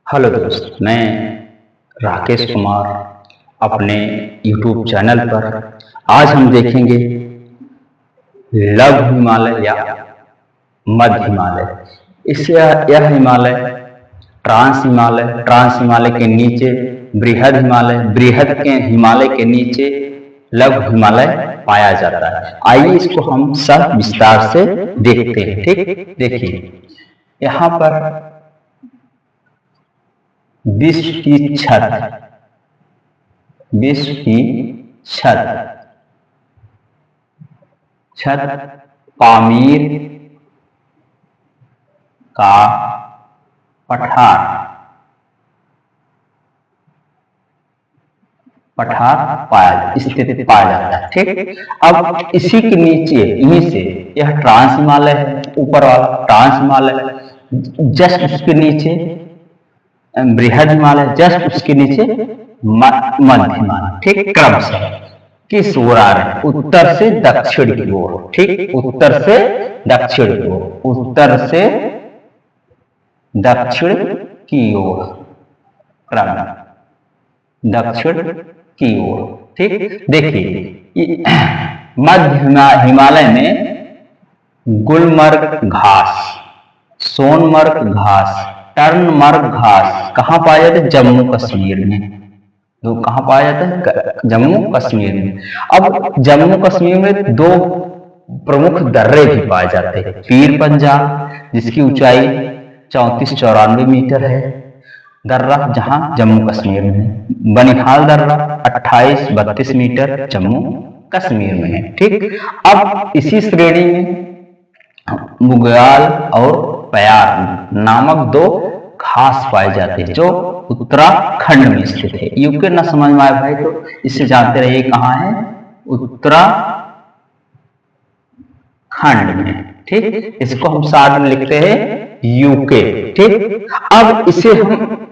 Hello दोस्त, मैं राकेश कुमार अपने YouTube चैनल पर आज हम देखेंगे लघु हिमालय या मध्य हिमालय। इससे यह हिमालय ट्रांस हिमालय के नीचे बृहद हिमालय, बृहद के हिमालय के नीचे लघु हिमालय पाया जाता है। आइए इसको हम सब विस्तार से देखते हैं। ठीक, देखिए यहाँ पर विश्व की छत पामीर का पठार स्थित पाया जाता है। ठीक, अब इसी के नीचे यहीं से यह ट्रांस हिमालय है, ऊपर वाला ट्रांस हिमालय, जस्ट उसके नीचे बृहद हिमालय, जस्ट उसके नीचे मध्य हिमालय। ठीक, क्रमशः किस ओर आ रहे हैं? उत्तर से दक्षिण की ओर। ठीक, उत्तर से दक्षिण की ओर, उत्तर से दक्षिण की ओर, क्रम दक्षिण की ओर। ठीक, देखिए मध्य हिमालय में गुलमर्ग घास, सोनमर्ग घास, टर्नमर्ग घास कहाँ पाया जाता है? जम्मू कश्मीर में। तो कहाँ पाया जाता है? जम्मू कश्मीर में। अब जम्मू कश्मीर में दो प्रमुख दर्रे भी पाए जाते हैं। पीर पंजाल, जिसकी ऊंचाई 34-94 मीटर है, दर्रा जहां जम्मू कश्मीर में। बनिहाल दर्रा 28-32 मीटर जम्मू कश्मीर में है। ठीक, अब इसी श्रेणी में बुग्याल और प्यार नामक दो घास पाए जाते हैं जो उत्तराखंड में स्थित है। यूके न समझ में आए भाई तो इससे जानते रहिए कहाँ है? उत्तराखंड में। ठीक, इसको हम साथ में लिखते हैं यूके। ठीक, अब इसे हम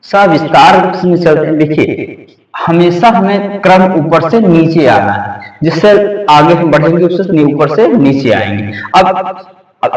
सविस्तार में चलते हैं। देखिए हमेशा हमें क्रम ऊपर से नीचे आना है, जिससे आगे हम बढ़ेंगे उससे ऊपर से नीचे आएंगे। अब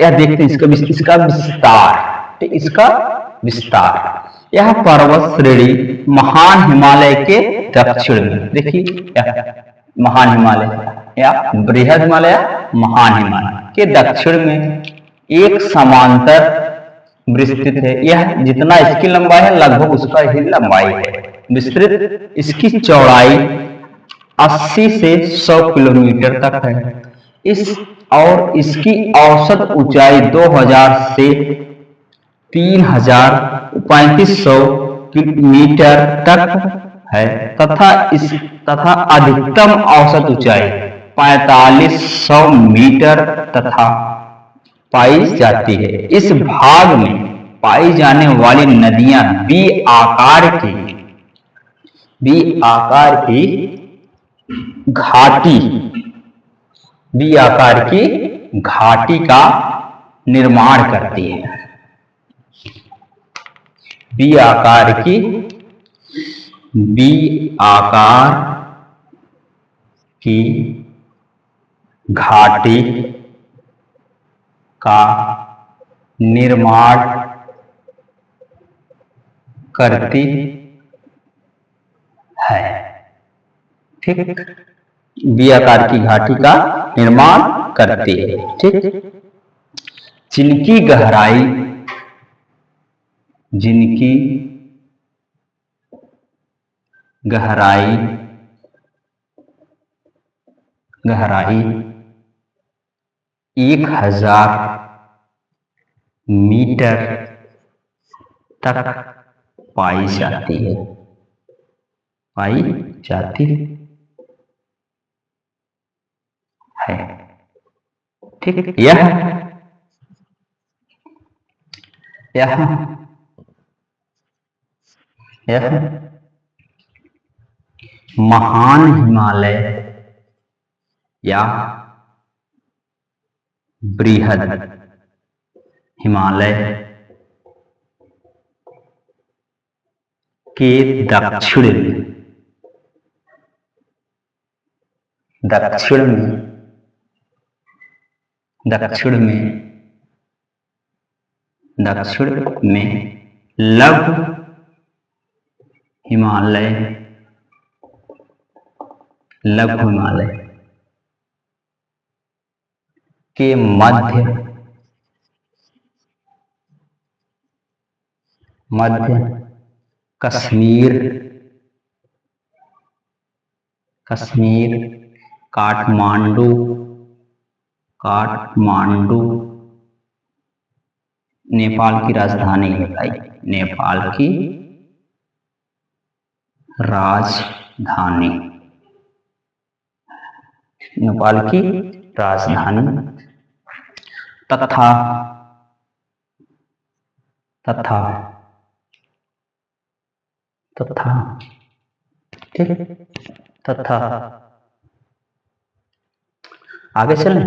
यह देखते हैं इसका विस्तार। ठीक, इसका विस्तार यह पर्वत श्रेणी महान हिमालय के दक्षिण में, देखिए महान हिमालय या बृहद हिमालय या महान हिमालय के दक्षिण में एक समांतर विस्तृत है। यह जितना इसकी लंबाई है लगभग उसका ही लंबाई है। विस्तृत इसकी चौड़ाई 80 से 100 किलोमीटर तक है। और इसकी औसत ऊंचाई 2000 से 3500 मीटर तक है तथा अधिकतम औसत ऊंचाई 4500 मीटर तथा पाई जाती है। इस भाग में पाई जाने वाली नदियां बी आकार की घाटी का निर्माण करती है। बी आकार की घाटी का निर्माण करती है। ठीक, बी आकार की घाटी का निर्माण करती है। ठीक, जिनकी गहराई 1000 मीटर तक पाई जाती है। ठीक, यह महान हिमालय या बृहद हिमालय के दक्षिण में लघु हिमालय, लघु हिमालय के मध्य कश्मीर, काठमांडू, नेपाल की राजधानी बताइए, नेपाल की राजधानी, नेपाल की राजधानी तथा ठीक, तथा आगे चलें,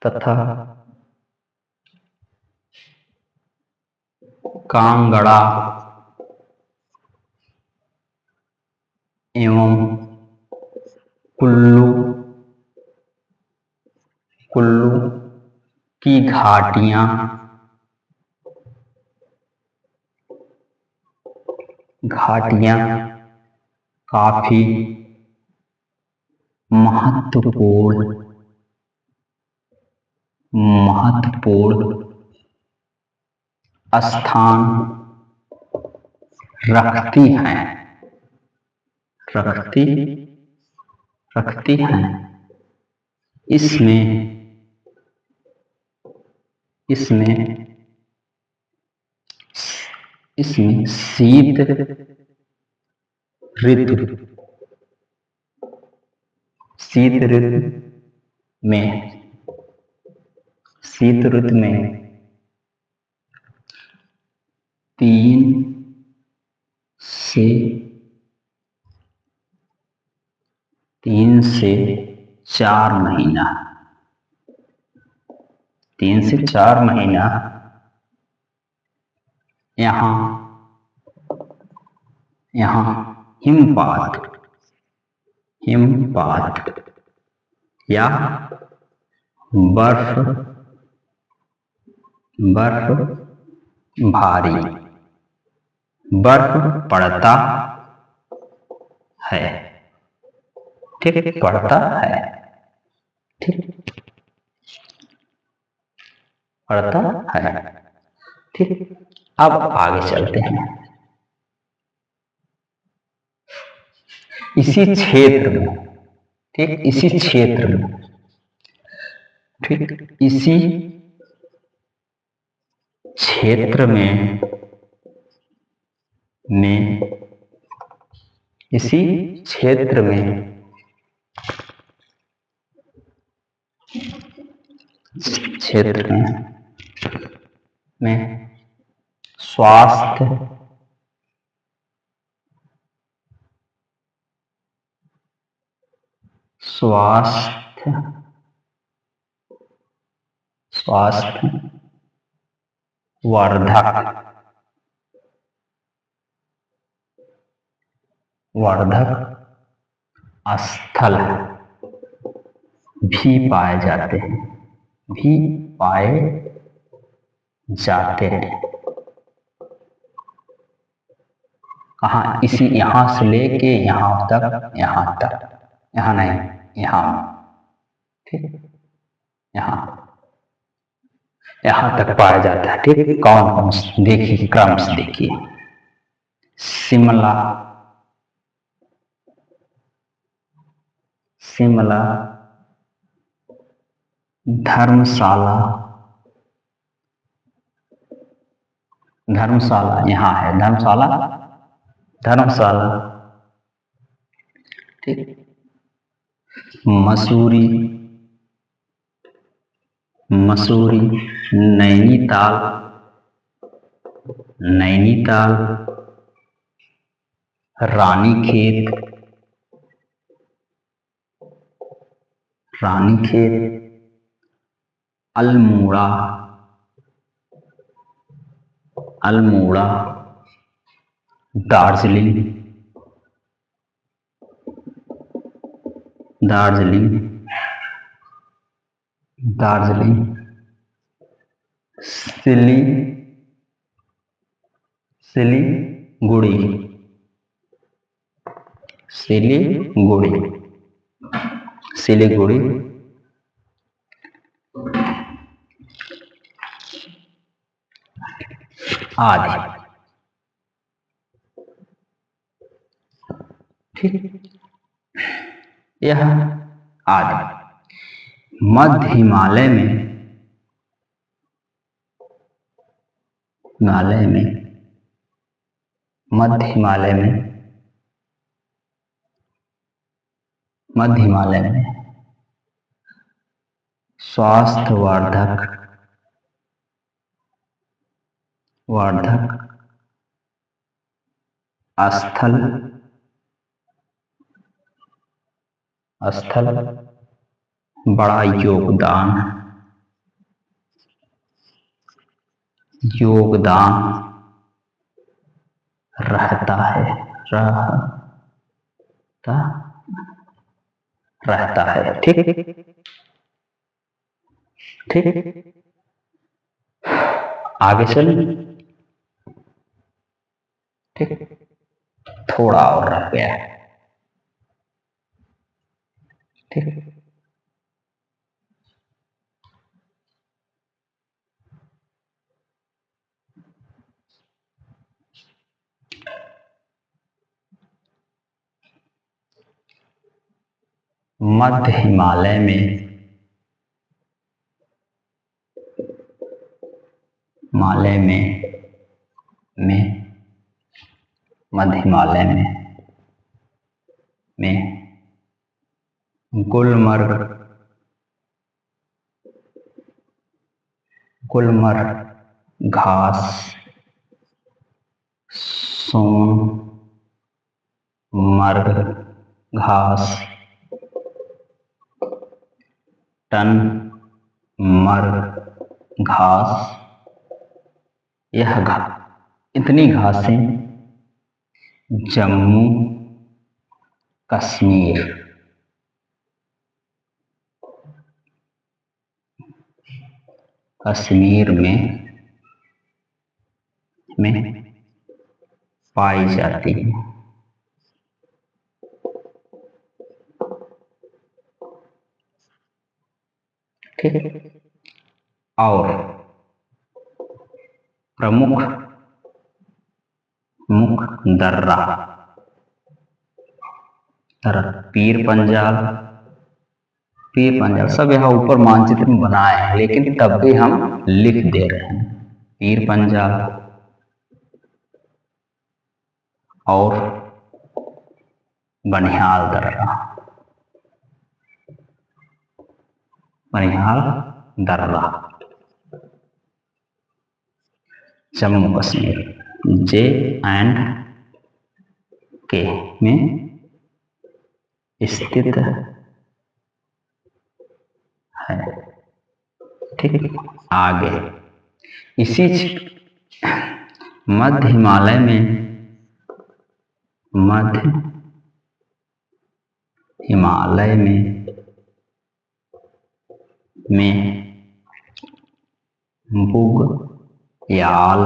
तथा कांगड़ा एवं कुल्लू की घाटियां काफी महत्वपूर्ण स्थान रखती हैं, इसमें शीत ऋतु में 3 से 4 महीना, 3 से 4 महीना यहाँ हिमपात या बर्फ पड़ता है, ठीक, पड़ता है, ठीक। अब आगे चलते हैं। इसी क्षेत्र में, ठीक, इसी क्षेत्र में स्वास्थ्य वर्धक स्थल भी पाए जाते हैं, कहाँ? इसी यहाँ से लेके यहाँ तक, यहाँ नहीं, यहाँ, ठीक, यहाँ तक पाया जाता है, ठीक। कौन से देखिए, क्रम से देखिए। शिमला, धर्मशाला यहाँ है, धर्मशाला, ठीक। मसूरी, नैनीताल, रानीखेत, अल्मोड़ा, दार्जिलिंग, दार्जिलिंग, सिली सिलीगुड़ी, सिलीगुड़ी, सिलीगुड़ी, आदि। ठीक, यह आदि। मध्य हिमालय में, मध्य हिमालय में स्वास्थ्यवर्धक स्थल बड़ा योगदान रहता है। ठीक, आगे चलिए। ठीक, थोड़ा और रह गया है। ठीक, मध्य हिमालय में गुलमर्ग घास, सोनमर्ग घास, टनमर्ग घास, इतनी घासें जम्मू कश्मीर में पाई जाती है। ठीक, और प्रमुख दर्रा पीर पंजाल सब यहाँ ऊपर मानचित्र में बनाए हैं, लेकिन तब भी हम लिख दे रहे हैं। पीर पंजाल और बनिहाल दर्रा, जम्मू कश्मीर J&K में स्थित है। ठीक, आगे इसी मध्य हिमालय में बुग्याल,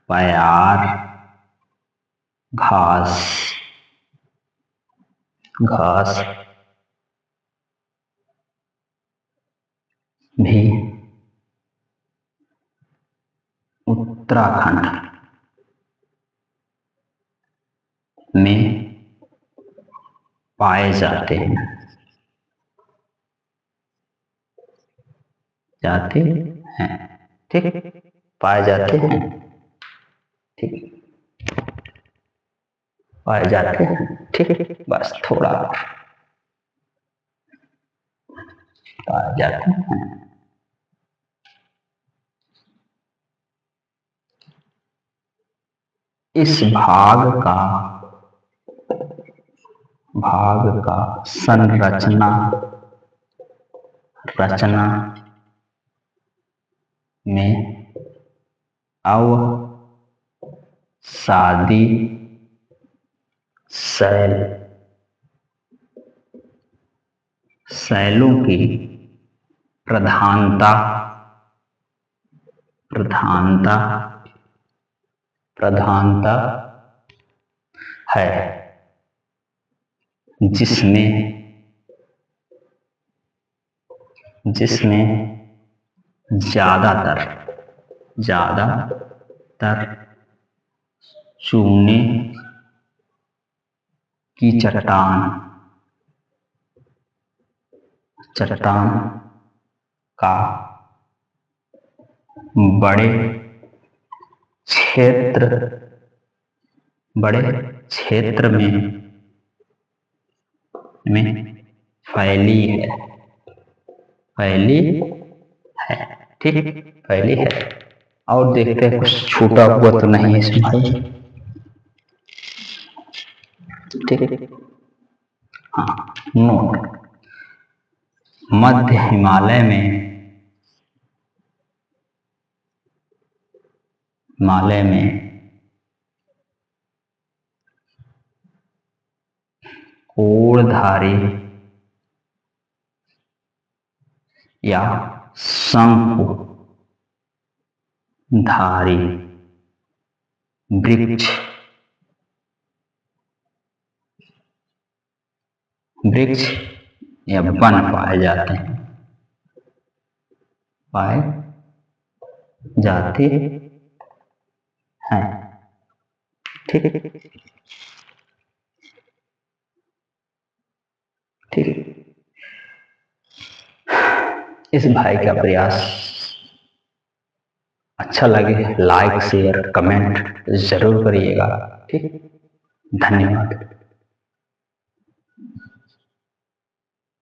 प्यार घास भी उत्तराखंड में पाए जाते हैं। ठीक, पाए जाते हैं। ठीक, पाए जाते हैं। ठीक, बस थोड़ा पाए जाते हैं। इस भाग का संरचना में अवसादी शैल शैलों की प्रधानता प्रधानता प्रधानता है, जिसमें जिसमें ज्यादातर चूने की चट्टान का बड़े क्षेत्र में फैली है। ठीक, फैली है। और देखते हैं कुछ छूटा हुआ तो नहीं है इसमें भाई। ठीक, हाँ, नोट। मध्य हिमालय में कोड़धारी या शंकुधारी वृक्ष या वन पाए जाते हैं। ठीक, ठीक। इस भाई का प्रयास अच्छा लगे, लाइक शेयर कमेंट जरूर करिएगा। ठीक, धन्यवाद।